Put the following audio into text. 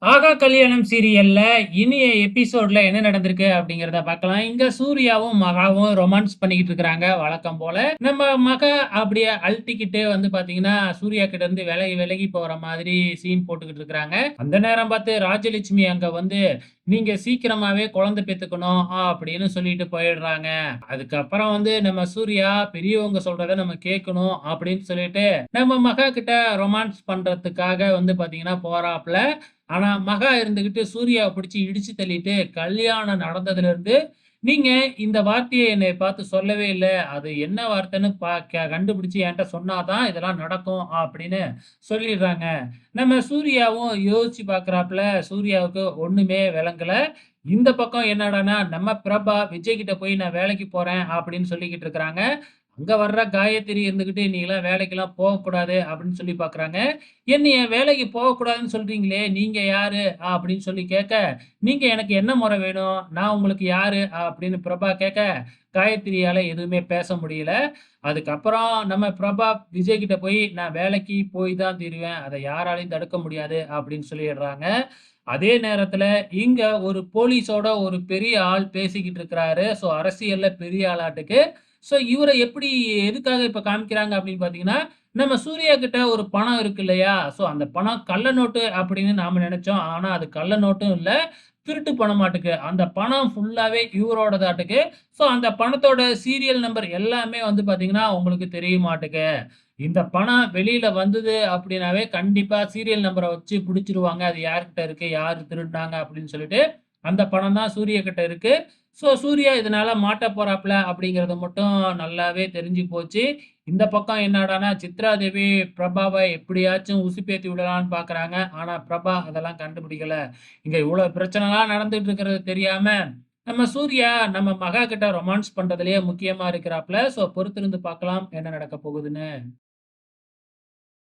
ஆகா கல்யாணம் சீரியல்ல இனிய எபிசோட்ல என்ன நடந்திருக்கு அப்படிங்கிறத பார்க்கலாம். இங்க சூர்யாவும், மகாவும் ரொமான்ஸ் பண்ணிக்கிட்டு இருக்கிறாங்க வழக்கம் போல. நம்ம மகா அப்படியே அழட்டிக்கிட்டு வந்து பார்த்தீங்கன்னா, சூர்யா கிட்ட இருந்து விலகி விலகி போற மாதிரி சீன் போட்டுக்கிட்டு இருக்கிறாங்க. அந்த நேரம் பார்த்து ராஜலட்சுமி அங்க வந்து, "நீங்க சீக்கிரமாவே குழந்தை பெத்துக்கணும்" அப்படின்னு சொல்லிட்டு போயிடுறாங்க. அதுக்கப்புறம் வந்து நம்ம சூர்யா, "பெரியவங்க சொல்றத நம்ம கேட்கணும்" அப்படின்னு சொல்லிட்டு, நம்ம மகா கிட்ட ரொமான்ஸ் பண்றதுக்காக வந்து பார்த்தீங்கன்னா போறாப்ல. ஆனா, மகா இருந்துகிட்டு சூர்யாவ பிடிச்சு இடிச்சு தள்ளிட்டு, "கல்யாணம் நடந்ததுலருந்து, நீங்க இந்த வார்த்தைய என்னைய பார்த்து சொல்லவே இல்ல. அது என்ன வார்த்தைன்னு கண்டுபிடிச்சு என்ட்ட சொன்னா தான் இதெல்லாம் நடக்கும்." அப்படின்னு சொல்லிடுறாங்க. நம்ம சூர்யாவும் யோசிச்சு பார்க்குறாப்புல, சூர்யாவுக்கு ஒண்ணுமே விளங்கல. இந்த பக்கம் என்னடான்னா, நம்ம பிரபா விஜய் கிட்ட போய் நான் வேலைக்கு போறேன் அப்படின்னு சொல்லிக்கிட்டு இருக்கிறாங்க. அங்க வர்ற காயத்ரி இருந்துகிட்டு, "நீங்கலாம் வேலைக்கெல்லாம் போகக்கூடாது" அப்படின்னு சொல்லி பார்க்குறாங்க. "என்னைய வேலைக்கு போகக்கூடாதுன்னு சொல்றீங்களே, நீங்க யாரு?" அப்படின்னு சொல்லி கேட்க, "நீங்க எனக்கு என்ன மொற வேணும்? நான் உங்களுக்கு யாரு?" அப்படின்னு பிரபா கேட்க, காயத்ரியால எதுவுமே பேச முடியல. அதுக்கப்புறம் நம்ம பிரபா விஜய் கிட்ட போய், "நான் வேலைக்கு போய் தான் தீருவேன். அத யாராலயும் தடுக்க முடியாது" அப்படின்னு சொல்லிடுறாங்க. அதே நேரத்துல இங்க ஒரு போலீஸோட ஒரு பெரிய ஆள் பேசிக்கிட்டு இருக்கிறாரு. ஸோ அரசியல்ல பெரிய ஆளாட்டுக்கு. ஸோ இவர எப்படி எதுக்காக இப்ப காமிக்கிறாங்க அப்படின்னு பார்த்தீங்கன்னா, நம்ம சூர்யா கிட்ட ஒரு பணம் இருக்கு இல்லையா? ஸோ அந்த பணம் கள்ள நோட்டு அப்படின்னு நாம நெனச்சோம். ஆனா அது கள்ள நோட்டும் இல்ல. திருட்டு பணமாட்டுக்கு. அந்த பணம் ஃபுல்லாவே இவரோடதாட்டுக்கு. ஸோ அந்த பணத்தோட சீரியல் நம்பர் எல்லாமே வந்து பார்த்தீங்கன்னா, உங்களுக்கு தெரியுமாட்டுக்கு. இந்த பணம் வெளியில வந்தது அப்படின்னாவே, கண்டிப்பா சீரியல் நம்பர வச்சு புடிச்சுருவாங்க. அது யார்கிட்ட இருக்கு, யாரு திருடுனாங்க அப்படின்னு சொல்லிட்டு. அந்த பணம் தான் சூர்யா கிட்ட இருக்கு. ஸோ சூர்யா இதனால மாட்டப் போறாப்ல அப்படிங்கிறது மட்டும் நல்லாவே தெரிஞ்சு போச்சு. இந்த பக்கம் என்னடான்னா, சித்ரா தேவி பிரபாவ எப்படியாச்சும் உசுப்பேத்தி விடலான்னு பார்க்குறாங்க. ஆனா பிரபா அதெல்லாம் கண்டுபிடிக்கல. இங்க இவ்வளோ பிரச்சனைலாம் நடந்துட்டு இருக்கிறது தெரியாம, நம்ம சூர்யா நம்ம மகா கிட்ட ரொமான்ஸ் பண்றதுலயே முக்கியமா இருக்கிறாப்ல. ஸோ பொறுத்திருந்து பார்க்கலாம் என்ன நடக்கப் போகுதுன்னு.